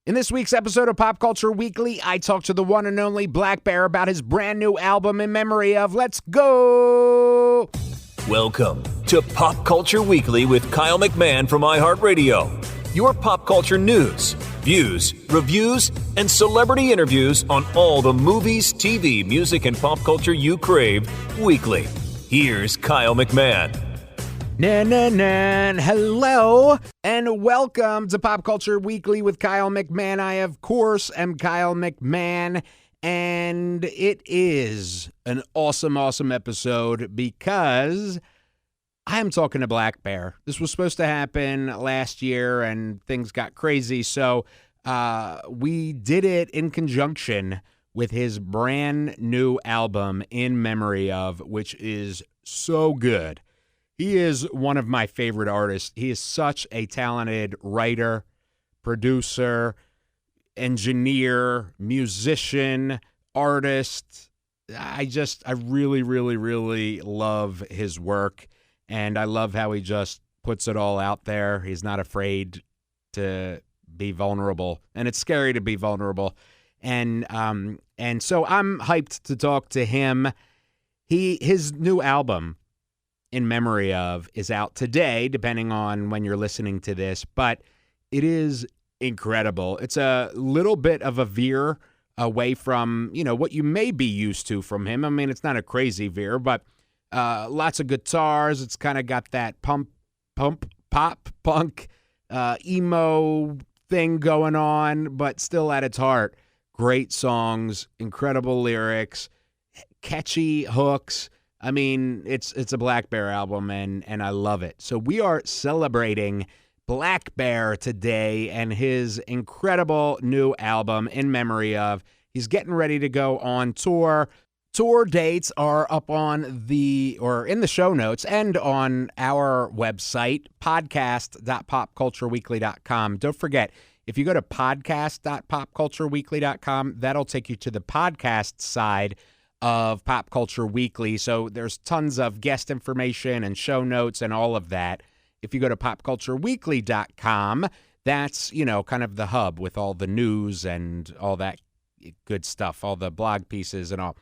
In this week's episode of Pop Culture Weekly, I talked to the one and only Blackbear about his brand new album in memory of. Let's go! Welcome to Pop Culture Weekly with Kyle McMahon from iHeartRadio. Your pop culture news, views, reviews, and celebrity interviews on all the movies, TV, music, and pop culture you crave weekly. Here's Kyle McMahon. Hello, and welcome to Pop Culture Weekly with Kyle McMahon. I, of course, am Kyle McMahon, and it is an awesome episode because I am talking to Blackbear. This was supposed to happen last year, and things got crazy, so we did it in conjunction with his brand new album, In Memory Of, which is so good. He is one of my favorite artists. He is such a talented writer, producer, engineer, musician, artist. I really love his work, and I love how he just puts it all out there. He's not afraid to be vulnerable, and it's scary to be vulnerable. And so I'm hyped to talk to him. His new album, In Memory Of, is out today, depending on when you're listening to this, but it is incredible. It's a little bit of a veer away from, what you may be used to from him. I mean, it's not a crazy veer, but lots of guitars. It's kind of got that pop, punk, emo thing going on, but still at its heart, great songs, incredible lyrics, catchy hooks. I mean, it's a Blackbear album, and I love it. So we are celebrating Blackbear today and his incredible new album, In Memory Of. He's getting ready to go on tour. Tour dates are up in the show notes and on our website, podcast.popcultureweekly.com. Don't forget, if you go to podcast.popcultureweekly.com, that'll take you to the podcast side of Pop Culture Weekly. So there's tons of guest information and show notes and all of that. If you go to popcultureweekly.com, that's, kind of the hub with all the news and all that good stuff, all the blog pieces and all.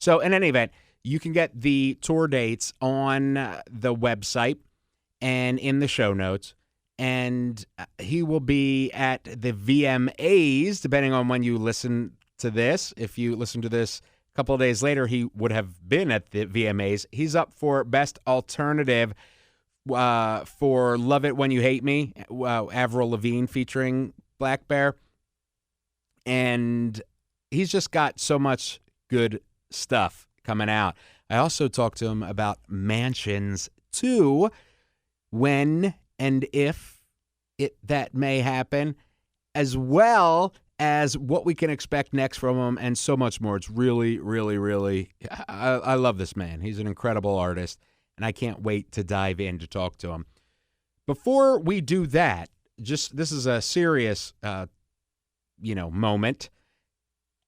So in any event, you can get the tour dates on the website and in the show notes. And he will be at the VMAs, depending on when you listen to this. If you listen to this a couple of days later, he would have been at the VMAs. He's up for Best Alternative for Love It When You Hate Me, Avril Lavigne featuring Blackbear. And he's just got so much good stuff coming out. I also talked to him about Mansionz 2, when and if that may happen, as well as what we can expect next from him, and so much more. It's really, I love this man. He's an incredible artist, and I can't wait to dive in to talk to him. Before we do that, this is a serious, moment.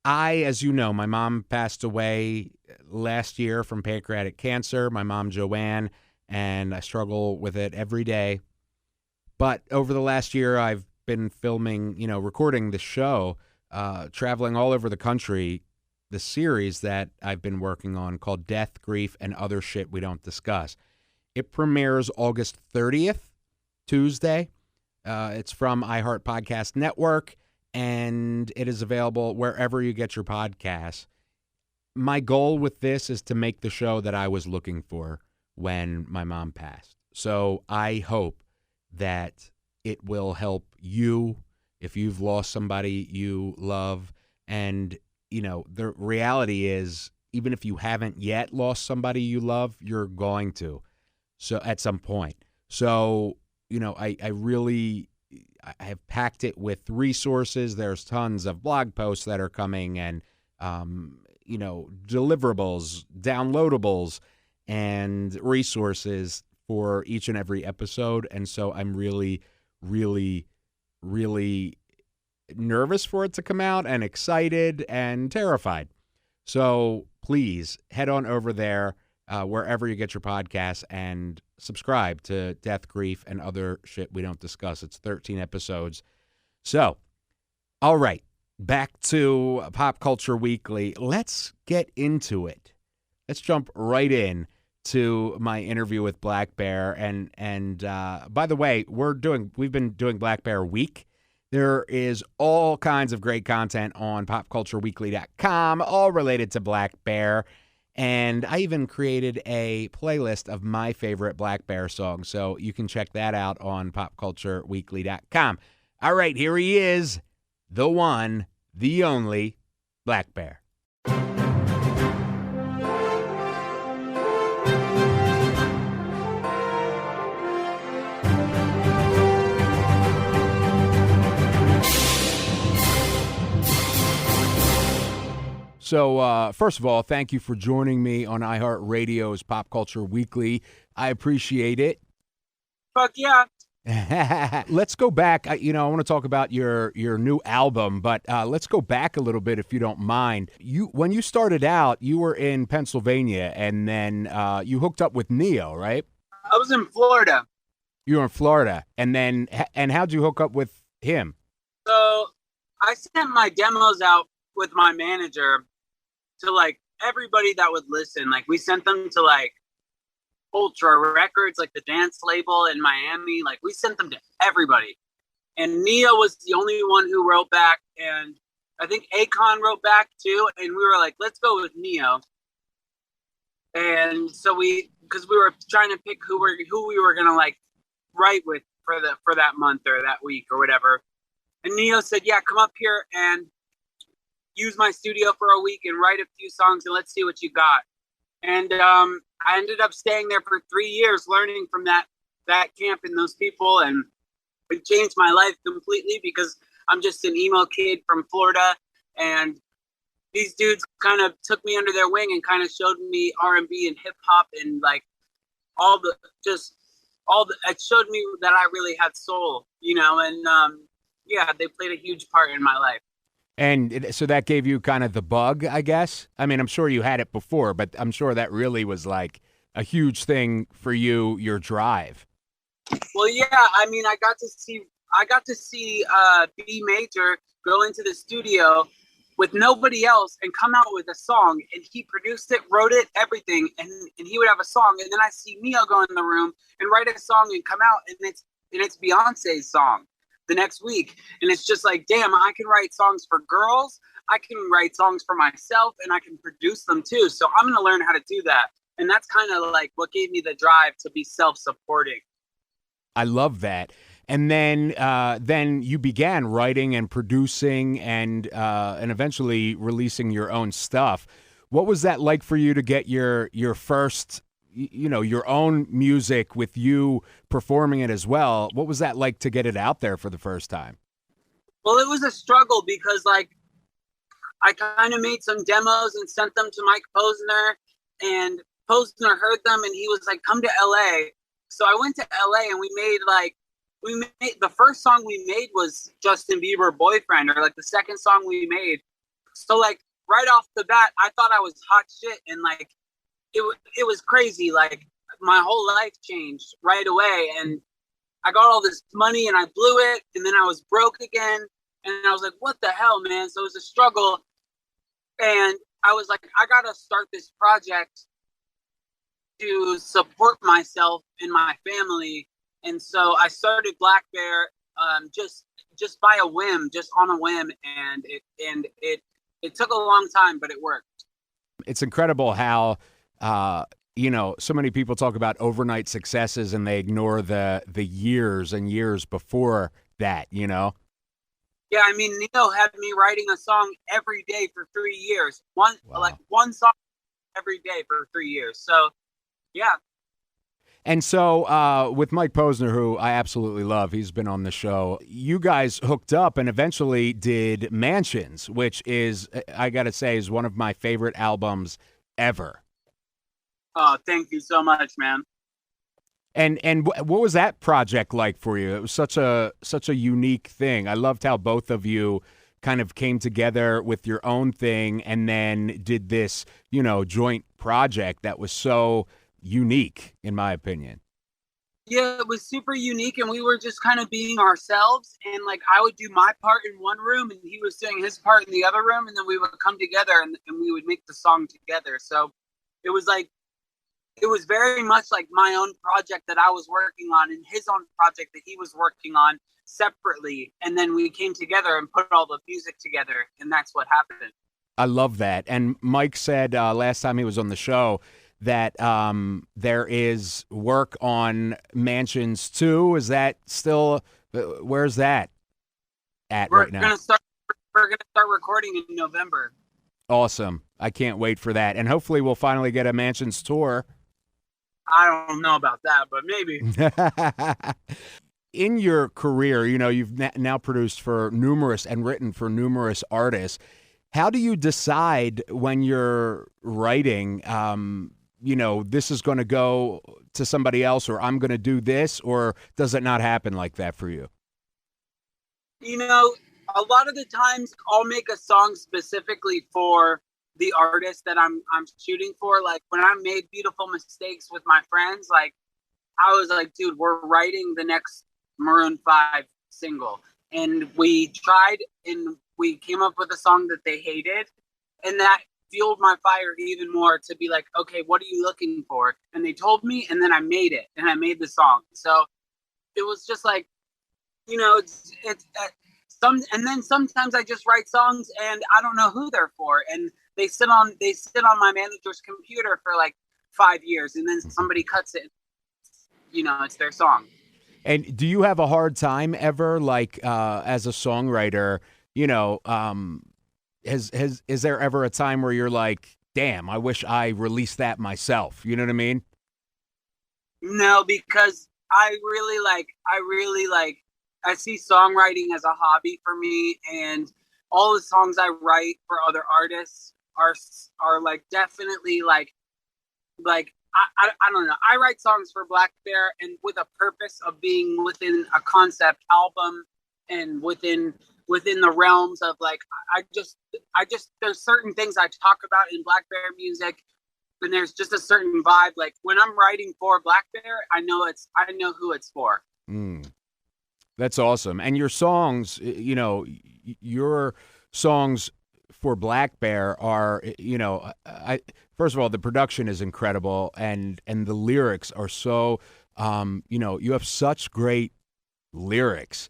As you know, my mom passed away last year from pancreatic cancer, my mom, Joanne, and I struggle with it every day. But over the last year, I've been filming, recording the show, traveling all over the country, the series that I've been working on called Death, Grief, and Other Shit We Don't Discuss. It premieres August 30th, Tuesday. It's from iHeart Podcast Network, and it is available wherever you get your podcasts. My goal with this is to make the show that I was looking for when my mom passed. So I hope that it will help you if you've lost somebody you love. And, the reality is, even if you haven't yet lost somebody you love, you're going to. So at some point. So, I have packed it with resources. There's tons of blog posts that are coming and, deliverables, downloadables, and resources for each and every episode. And so I'm really nervous for it to come out, and excited and terrified. So please head on over there, wherever you get your podcasts, and subscribe to Death, Grief, and Other Shit We Don't Discuss. It's 13 episodes. So All right, back to Pop Culture Weekly. Let's get into it. Let's jump right in to my interview with Blackbear. And by the way, we've been doing Blackbear Week. There is all kinds of great content on popcultureweekly.com, all related to Blackbear. And I even created a playlist of my favorite Blackbear songs, so you can check that out on popcultureweekly.com. All right, here he is, the one, the only Blackbear. So, first of all, thank you for joining me on iHeartRadio's Pop Culture Weekly. I appreciate it. Fuck yeah. Let's go back. I want to talk about your new album, but let's go back a little bit if you don't mind. When you started out, you were in Pennsylvania, and then you hooked up with Neo, right? I was in Florida. You were in Florida, and how'd you hook up with him? So I sent my demos out with my manager to like everybody that would listen. Like we sent them to like Ultra Records, like the dance label in Miami. Like we sent them to everybody. And Neo was the only one who wrote back, and I think Akon wrote back too. And we were like, let's go with Neo. And so because we were trying to pick who we were gonna like write with for that month or that week or whatever. And Neo said, yeah, come up here and use my studio for a week and write a few songs and let's see what you got. And I ended up staying there for 3 years, learning from that camp and those people, and it changed my life completely because I'm just an emo kid from Florida, and these dudes kind of took me under their wing and kind of showed me R&B and hip hop and like it showed me that I really had soul, and yeah, they played a huge part in my life. And so that gave you kind of the bug, I guess? I mean, I'm sure you had it before, but I'm sure that really was like a huge thing for you, your drive. Well, yeah, I mean, I got to see B Major go into the studio with nobody else and come out with a song, and he produced it, wrote it, everything, and he would have a song, and then I see Neo go in the room and write a song and come out, and it's Beyonce's song the next week. And it's just like, damn, I can write songs for girls, I can write songs for myself, and I can produce them too. So I'm going to learn how to do that. And that's kind of like what gave me the drive to be self-supporting. I love that. And then you began writing and producing and eventually releasing your own stuff. What was that like for you to get your first, your own music with you performing it as well? What was that like to get it out there for the first time? Well, it was a struggle because like I kind of made some demos and sent them to Mike Posner, and Posner heard them and he was like, come to LA. So I went to LA and we made the first song we made was Justin Bieber Boyfriend, or like the second song we made. So like right off the bat, I thought I was hot shit, and like it was crazy. Like my whole life changed right away, and I got all this money and I blew it, and then I was broke again, and I was like, what the hell, man? So it was a struggle, and I was like, I gotta start this project to support myself and my family. And so I started Blackbear just by a whim, just on a whim, and it took a long time, but it worked. It's incredible how so many people talk about overnight successes and they ignore the years and years before that, Yeah, I mean, Neo had me writing a song every day for 3 years. One song every day for 3 years. So, yeah. And so with Mike Posner, who I absolutely love, he's been on the show, you guys hooked up and eventually did Mansionz, which is, I got to say, is one of my favorite albums ever. Oh, thank you so much, man. And what was that project like for you? It was such a unique thing. I loved how both of you kind of came together with your own thing and then did this, joint project that was so unique, in my opinion. Yeah, it was super unique, and we were just kind of being ourselves. And like, I would do my part in one room, and he was doing his part in the other room, and then we would come together and we would make the song together. So it was like, it was very much like my own project that I was working on, and his own project that he was working on separately. And then we came together and put all the music together, and that's what happened. I love that. And Mike said last time he was on the show that there is work on Mansionz 2. Is that still, where's that at right now? We're gonna start recording in November. Awesome. I can't wait for that. And hopefully we'll finally get a Mansionz tour. I don't know about that, but maybe. In your career, you know, you've now produced for numerous and written for numerous artists. How do you decide when you're writing, you know, this is going to go to somebody else, or I'm going to do this, or does it not happen like that for you? You know, a lot of the times I'll make a song specifically for the artist that I'm shooting for. Like when I made Beautiful Mistakes with my friends, like I was like, dude, we're writing the next Maroon 5 single. And we tried and we came up with a song that they hated. And that fueled my fire even more to be like, okay, what are you looking for? And they told me, and then I made it, and I made the song. So it was just like, you know, and then sometimes I just write songs and I don't know who they're for, and they sit on my manager's computer for like 5 years, and then somebody cuts it. You know, it's their song. And do you have a hard time ever, like as a songwriter? You know, is there ever a time where you're like, damn, I wish I released that myself? You know what I mean? No, because I see songwriting as a hobby for me, and all the songs I write for other artists are like definitely like I don't know. I write songs for Blackbear and with a purpose of being within a concept album and within the realms of like I just there's certain things I talk about in Blackbear music, and there's just a certain vibe. Like when I'm writing for Blackbear, I know who it's for. That's awesome. And your songs, you know, your songs for Blackbear are, you know, first of all, the production is incredible, and the lyrics are so, you know, you have such great lyrics.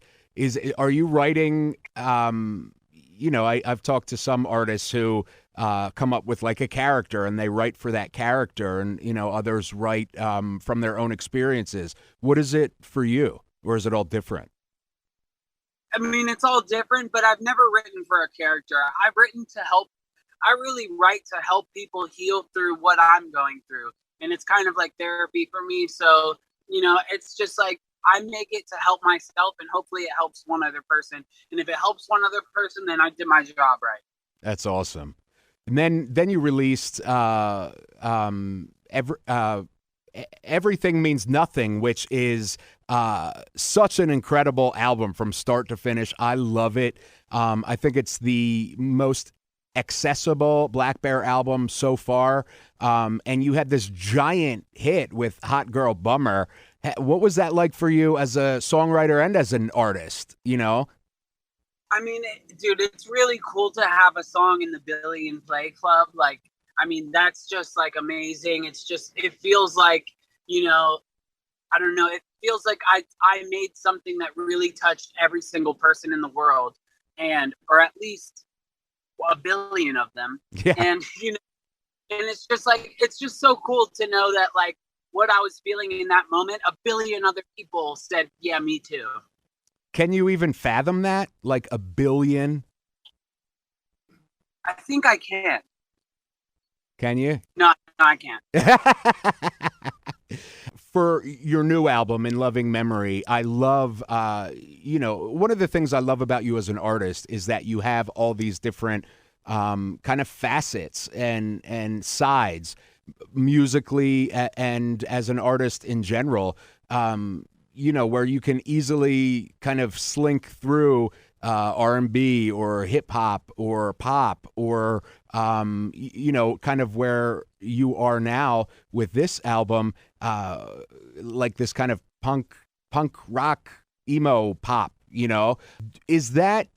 Are you writing, you know, I've talked to some artists who come up with like a character and they write for that character, and, you know, others write from their own experiences. What is it for you, or is it all different? I mean, it's all different, but I've never written for a character. I've written to help. I really write to help people heal through what I'm going through. And it's kind of like therapy for me. So, you know, it's just like I make it to help myself, and hopefully it helps one other person. And if it helps one other person, then I did my job right. That's awesome. And then you released Everything Means Nothing, which is such an incredible album from start to finish. I love it. I think it's the most accessible Blackbear album so far. And you had this giant hit with Hot Girl Bummer. What was that like for you as a songwriter and as an artist, you know? I mean, dude, it's really cool to have a song in the Billion Play Club. Like, I mean, that's just like amazing. It's just, it feels like, you know, I don't know. It feels like I made something that really touched every single person in the world, or at least a billion of them. Yeah. And, you know, and it's just like, it's just so cool to know that like what I was feeling in that moment, a billion other people said, yeah, me too. Can you even fathom that? Like a billion? I think I can. Can you? No, I can't. For your new album, In Loving Memory, I love, you know, one of the things I love about you as an artist is that you have all these different kind of facets and sides, musically and as an artist in general, you know, where you can easily kind of slink through R&B or hip hop or pop or, you know, kind of where you are now with this album, like this kind of punk rock, emo pop, Is that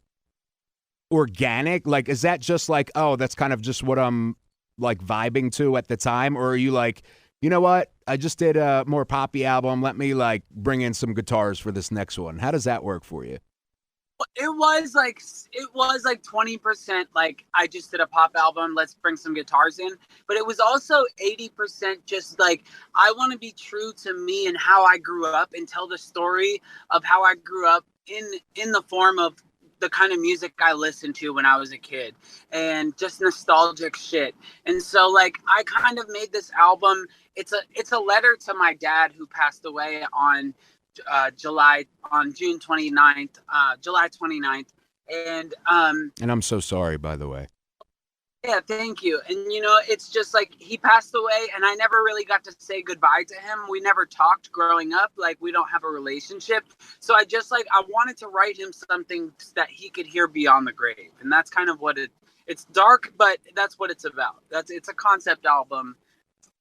organic? Like, is that just like, oh, that's kind of just what I'm like vibing to at the time? Or are you like, you know what? I just did a more poppy album. Let me like bring in some guitars for this next one. How does that work for you? It was like 20% like I just did a pop album, let's bring some guitars in. But it was also 80% just like I want to be true to me and how I grew up and tell the story of how I grew up in the form of the kind of music I listened to when I was a kid and just nostalgic shit. And so like I kind of made this album. It's a letter to my dad who passed away on June 29th, July 29th. And I'm so sorry, by the way. Yeah, thank you. And it's just like he passed away and I never really got to say goodbye to him. We never talked growing up. Like we don't have a relationship. So I wanted to write him something that he could hear beyond the grave. And that's kind of what it's dark, but that's what it's about. It's a concept album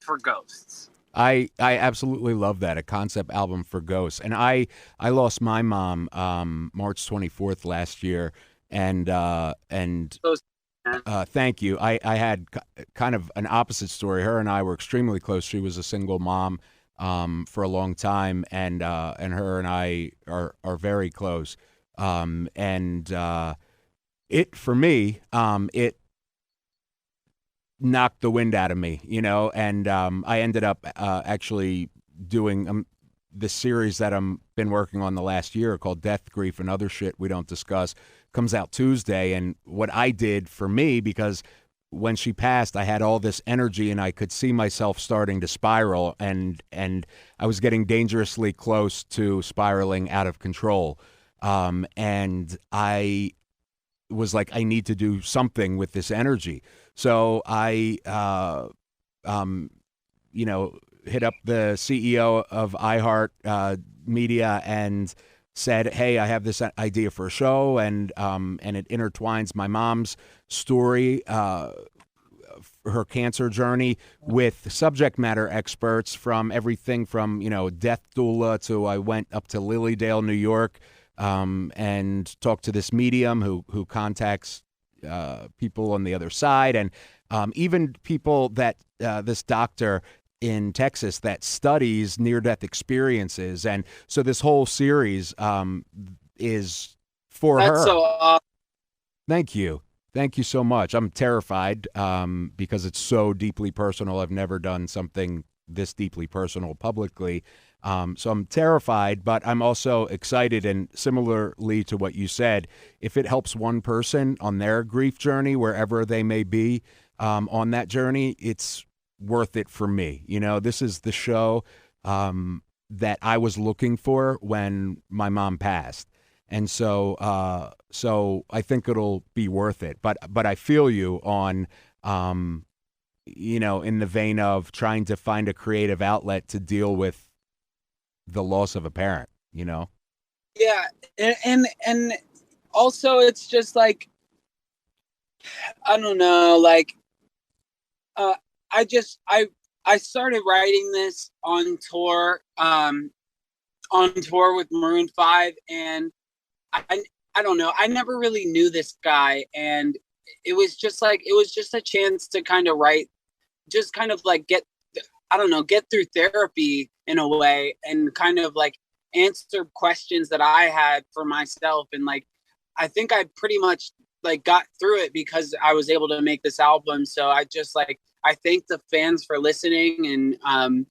for ghosts. I absolutely love that, a concept album for ghosts. And I lost my mom March 24th last year, and thank you. I had kind of an opposite story. Her and I were extremely close. She was a single mom for a long time, and her and I are very close. It for me, it knocked the wind out of me, and I ended up actually doing this series that I'm been working on the last year called Death, Grief, and Other Shit We Don't Discuss. Comes out Tuesday. And what I did for me, because when she passed, I had all this energy and I could see myself starting to spiral, and I was getting dangerously close to spiraling out of control. And I was like, I need to do something with this energy. So I, hit up the CEO of iHeart Media and said, hey, I have this idea for a show, and it intertwines my mom's story, her cancer journey, with subject matter experts from everything from, death doula to I went up to Lilydale, New York, and talked to this medium who contacts people on the other side, and even people that this doctor in Texas that studies near-death experiences. And so this whole series is for her. That's so awesome. Thank you. Thank you so much. I'm terrified because it's so deeply personal. I've never done something this deeply personal publicly. So I'm terrified, but I'm also excited. And similarly to what you said, if it helps one person on their grief journey, wherever they may be on that journey, it's worth it for me. This is the show that I was looking for when my mom passed. And so I think it'll be worth it. But I feel you on, in the vein of trying to find a creative outlet to deal with the loss of a parent, Yeah. And also it's just like, I don't know, like, I started writing this on tour with Maroon 5, and I don't know, I never really knew this guy, and it was just a chance to kind of write, just kind of like get through therapy in a way, and kind of like answer questions that I had for myself. And like, I think I pretty much like got through it because I was able to make this album. So I thank the fans for listening, and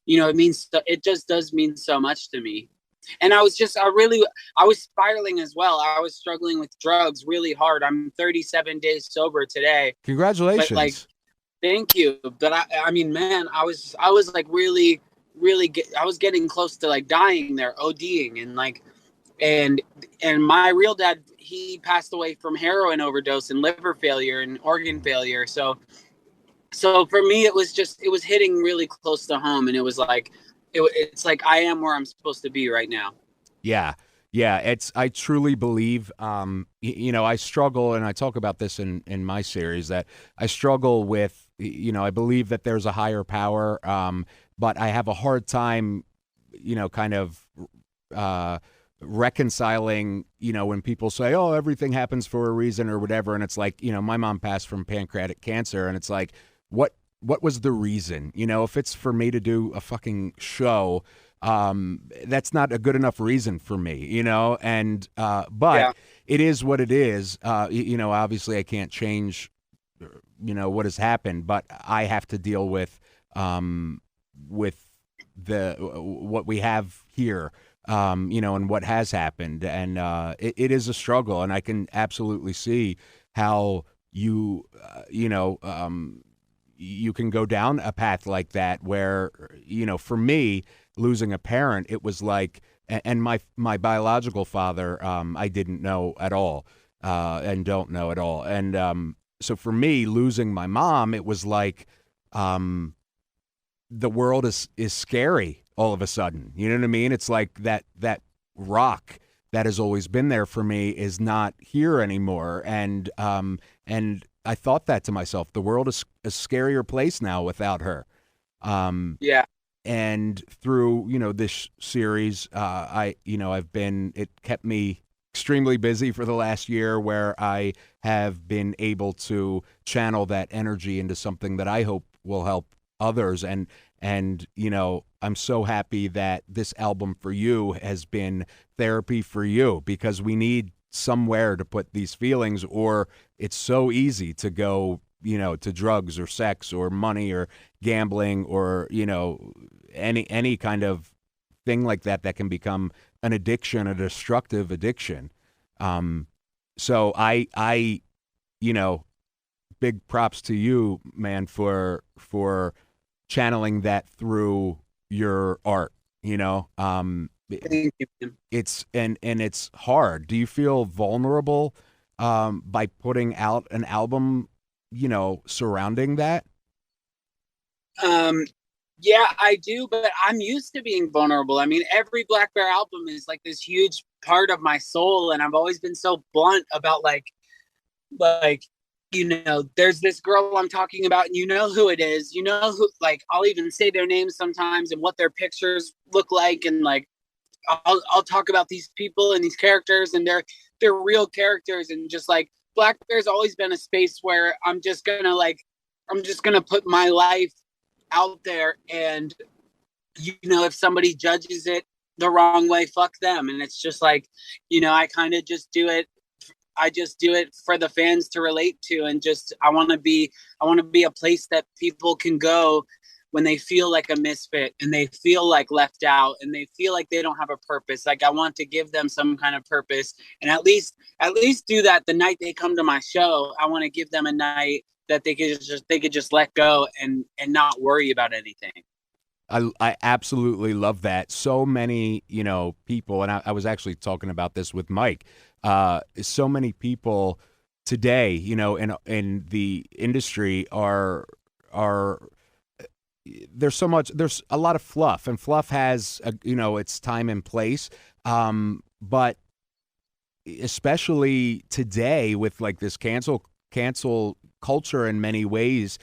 it just does mean so much to me. And I was spiraling as well. I was struggling with drugs really hard. I'm 37 days sober today. Congratulations. But, like, thank you. But I mean, man, I was like really, I was getting close to like dying there, ODing, and like, and my real dad, he passed away from heroin overdose and liver failure and organ failure. So for me, it was hitting really close to home, and it was like, it's like I am where I'm supposed to be right now. Yeah. I truly believe, I struggle, and I talk about this in my series, that I struggle with, I believe that there's a higher power, but I have a hard time kind of reconciling, when people say, oh, everything happens for a reason or whatever. And it's like, my mom passed from pancreatic cancer, and it's like, what was the reason? If it's for me to do a fucking show, that's not a good enough reason for me, and, but it is what it is. Obviously I can't change, what has happened, but I have to deal with what we have here, and what has happened. And it is a struggle, and I can absolutely see how you can go down a path like that where, for me, losing a parent, it was like, and my biological father, I didn't know at all, and don't know at all. And so for me, losing my mom, it was like, the world is scary all of a sudden. You know what I mean? It's like that rock that has always been there for me is not here anymore. And I thought that to myself, the world is a scarier place now without her. And through, this series, it kept me extremely busy for the last year, where I have been able to channel that energy into something that I hope will help others. And I'm so happy that this album for you has been therapy for you, because we need somewhere to put these feelings, or it's so easy to go, to drugs or sex or money or gambling or, any kind of thing like that can become an addiction, a destructive addiction. So I big props to you, man, for channeling that through your art. Thank you. It's hard. Do you feel vulnerable by putting out an album, surrounding that? Yeah, I do, but I'm used to being vulnerable. I mean, every Blackbear album is like this huge part of my soul, and I've always been so blunt about like there's this girl I'm talking about, and who it is, who, like, I'll even say their names sometimes and what their pictures look like, and like I'll talk about these people and these characters, and they're real characters, and just like Blackbear's always been a space where I'm just gonna put my life out there, and if somebody judges it the wrong way, fuck them. And it's just like, I kind of just do it. I just do it for the fans to relate to, and just I want to be a place that people can go when they feel like a misfit, and they feel like left out, and they feel like they don't have a purpose. Like, I want to give them some kind of purpose, and at least do that the night they come to my show. I want to give them a night that they could just let go and not worry about anything. I absolutely love that. So many, people, and I was actually talking about this with Mike. So many people today, in the industry there's a lot of fluff, and fluff has its time and place. But especially today with like this cancel culture in many ways,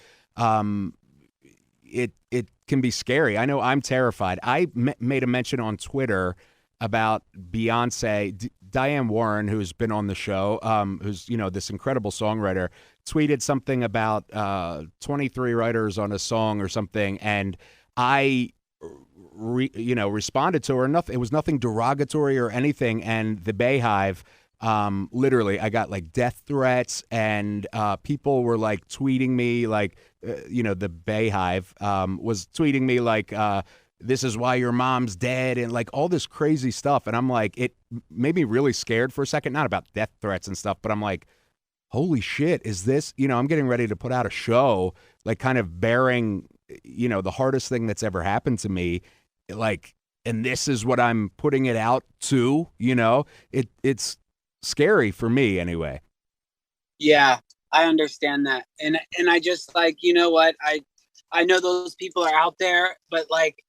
it can be scary. I know I'm terrified. I made a mention on Twitter about Beyonce. Diane Warren, who's been on the show, who's this incredible songwriter, tweeted something about 23 writers on a song or something, and I responded to her. It was nothing derogatory or anything, and the Bayhive, literally, I got like death threats, and people were like tweeting me like, the Bayhive was tweeting me like, this is why your mom's dead, and like all this crazy stuff. And I'm like, it made me really scared for a second, not about death threats and stuff, but I'm like, holy shit, is this, I'm getting ready to put out a show, like kind of bearing, the hardest thing that's ever happened to me. Like, and this is what I'm putting it out to, it's scary for me anyway. Yeah, I understand that. And I just like, what, I know those people are out there, but like,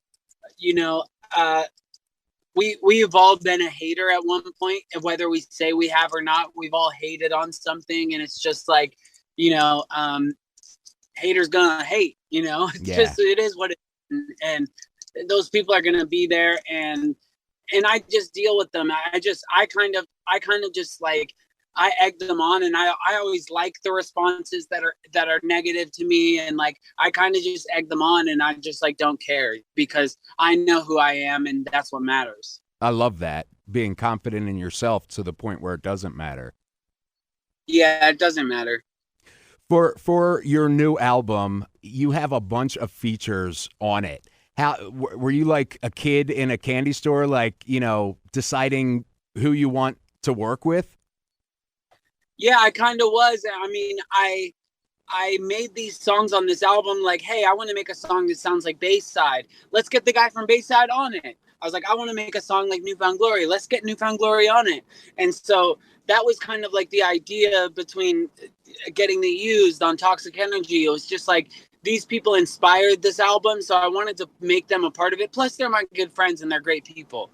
we've all been a hater at one point, and whether we say we have or not, we've all hated on something. And it's just like, haters gonna hate, it's just, it is what it is. And those people are going to be there, and I just deal with them. I kind of just like, I egg them on, and I always like the responses that are negative to me, and like I kind of just egg them on, and I just like don't care because I know who I am, and that's what matters. I love that, being confident in yourself to the point where it doesn't matter. Yeah, it doesn't matter. For your new album, you have a bunch of features on it. How were you like a kid in a candy store, like, deciding who you want to work with? Yeah, I kind of was. I mean, I made these songs on this album like, hey, I want to make a song that sounds like Bayside. Let's get the guy from Bayside on it. I was like, I want to make a song like Newfound Glory. Let's get Newfound Glory on it. And so that was kind of like the idea between getting the Used on Toxic Energy. It was just like, these people inspired this album, so I wanted to make them a part of it. Plus, they're my good friends and they're great people.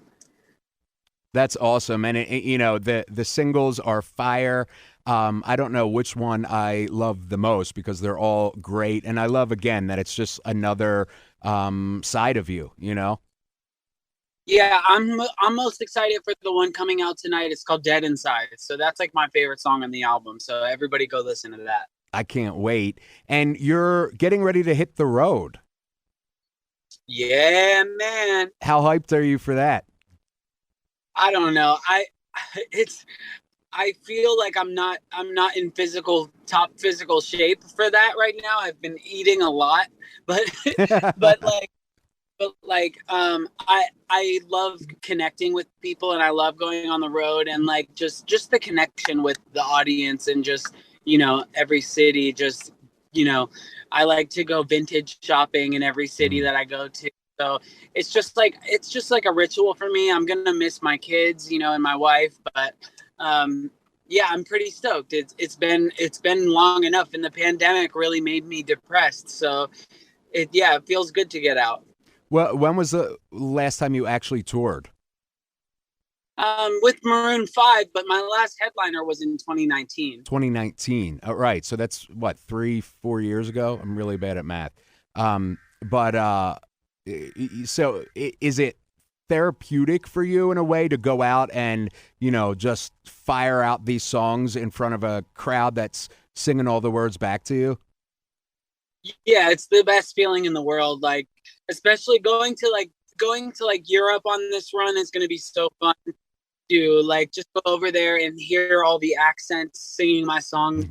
That's awesome. And, the singles are fire. I don't know which one I love the most because they're all great. And I love, again, that it's just another side of you, Yeah, I'm most excited for the one coming out tonight. It's called Dead Inside. So that's like my favorite song on the album. So everybody go listen to that. I can't wait. And you're getting ready to hit the road. Yeah, man. How hyped are you for that? I don't know. I feel like I'm not in top physical shape for that right now. I've been eating a lot, but I love connecting with people, and I love going on the road, and like just the connection with the audience, and just, every city, just, I like to go vintage shopping in every city that I go to. So it's just like a ritual for me. I'm going to miss my kids, and my wife, but yeah, I'm pretty stoked. It's been long enough, and the pandemic really made me depressed. So it feels good to get out. Well, when was the last time you actually toured? With Maroon 5, but my last headliner was in 2019. 2019. Oh, right. So that's what, 3-4 years ago? I'm really bad at math. So is it therapeutic for you in a way to go out and, just fire out these songs in front of a crowd that's singing all the words back to you? Yeah, it's the best feeling in the world. Like, especially going to Europe on this run is going to be so fun to like just go over there and hear all the accents singing my songs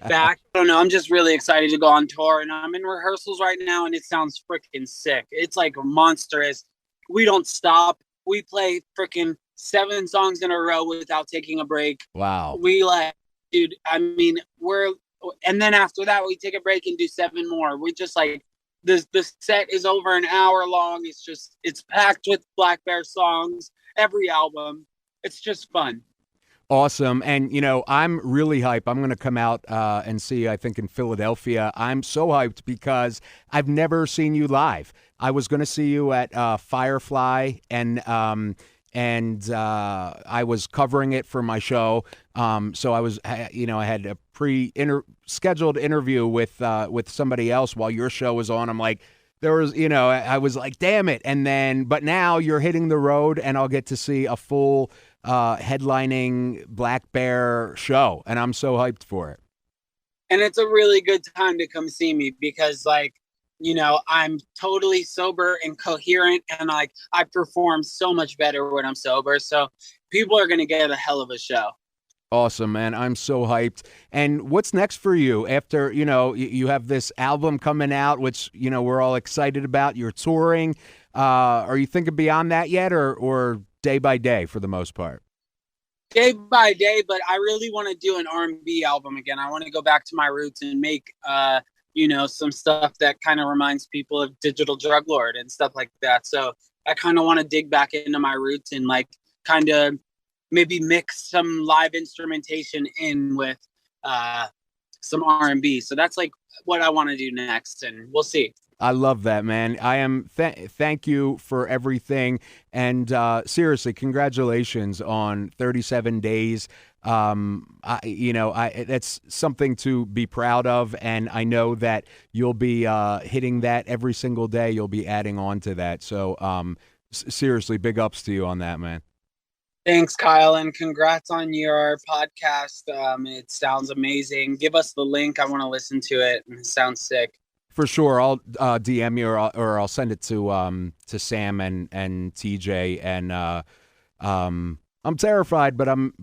back. I don't know. I'm just really excited to go on tour, and I'm in rehearsals right now, and it sounds freaking sick. It's like monstrous. We don't stop. We play freaking 7 songs in a row without taking a break. Wow. Dude, I mean, and then after that, we take a break and do 7 more. We just like, the set is over an hour long. It's packed with Blackbear songs, every album. It's just fun. Awesome. And, I'm really hyped. I'm going to come out and see you, I think, in Philadelphia. I'm so hyped because I've never seen you live. I was going to see you at Firefly, and I was covering it for my show. So I had a scheduled interview with somebody else while your show was on. I'm like, there was, I was like, damn it. But now you're hitting the road, and I'll get to see a full headlining Blackbear show, and I'm so hyped for it. And it's a really good time to come see me because, like, I'm totally sober and coherent, and like I perform so much better when I'm sober. So people are going to get a hell of a show. Awesome, man. I'm so hyped. And what's next for you after, you have this album coming out, which, we're all excited about. You're touring. Are you thinking beyond that yet, or day by day for the most part? Day by day, but I really want to do an R&B album again. I want to go back to my roots and make, some stuff that kind of reminds people of Digital Drug Lord and stuff like that. So I kind of want to dig back into my roots and like kind of maybe mix some live instrumentation in with some R&B. So that's like what I want to do next, and we'll see. I love that, man. I am. Thank you for everything. And seriously, congratulations on 37 days. That's something to be proud of, and I know that you'll be hitting that every single day. You'll be adding on to that. So, seriously, big ups to you on that, man. Thanks, Kyle, and congrats on your podcast. It sounds amazing. Give us the link. I want to listen to it. It sounds sick. For sure, I'll DM you or I'll send it to Sam and TJ, and I'm terrified, but I'm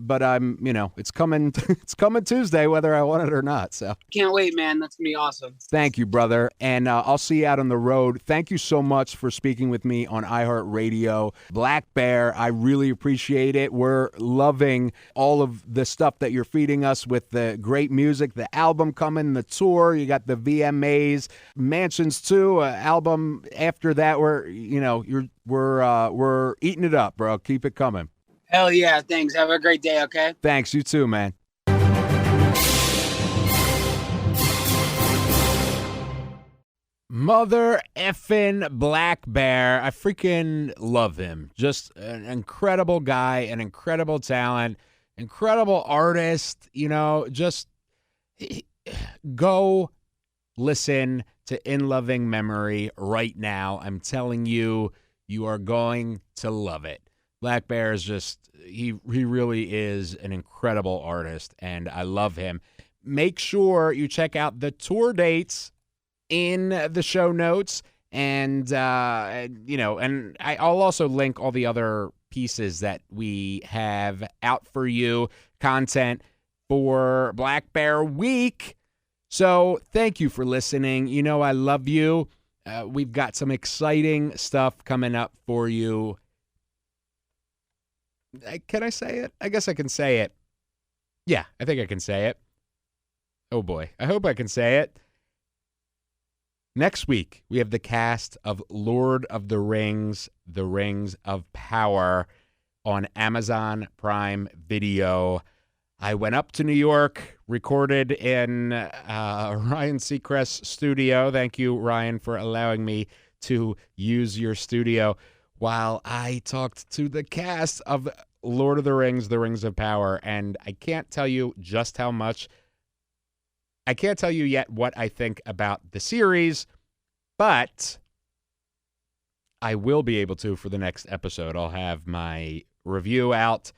it's coming it's coming Tuesday whether I want it or not. So can't wait, man. That's gonna be awesome. Thank you, brother, and I'll see you out on the road. Thank you so much for speaking with me on iHeartRadio. Blackbear, I really appreciate it. We're loving all of the stuff that you're feeding us with the great music, the album coming, the tour. You got the VMAs, Mansionz 2 album. After that, we're eating it up, bro. Keep it coming. Hell yeah, thanks. Have a great day, okay? Thanks, you too, man. Mother effing Blackbear. I freaking love him. Just an incredible guy, an incredible talent, incredible artist. Just go listen to In Loving Memory right now. I'm telling you, you are going to love it. Blackbear is just, he really is an incredible artist, and I love him. Make sure you check out the tour dates in the show notes, and I'll also link all the other pieces that we have out for you, content for Blackbear Week. So thank you for listening. I love you. We've got some exciting stuff coming up for you. Can I say it? I guess I can say it. Yeah, I think I can say it. Oh boy, I hope I can say it. Next week, we have the cast of Lord of the Rings of Power on Amazon Prime Video. I went up to New York, recorded in Ryan Seacrest's studio. Thank you, Ryan, for allowing me to use your studio while I talked to the cast of Lord of the Rings of Power, and I can't tell you just how much. I can't tell you yet what I think about the series, but I will be able to for the next episode. I'll have my review out,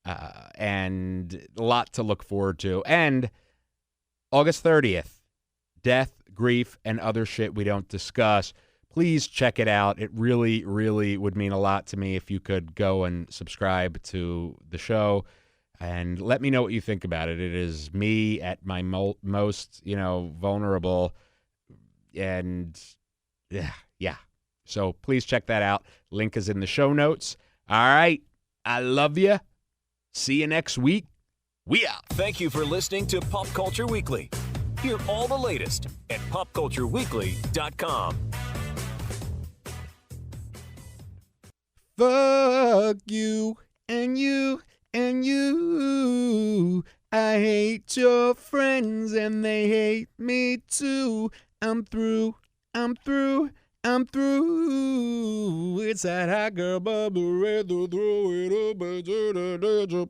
and a lot to look forward to. And August 30th, Death, Grief, and Other Shit We Don't Discuss. Please check it out. It really, really would mean a lot to me if you could go and subscribe to the show and let me know what you think about it. It is me at my most, vulnerable, and yeah. So please check that out. Link is in the show notes. All right. I love you. See you next week. We out. Thank you for listening to Pop Culture Weekly. Hear all the latest at popcultureweekly.com. Fuck you and you and you. I hate your friends and they hate me too. I'm through. It's that hot girl bubble, throw it up.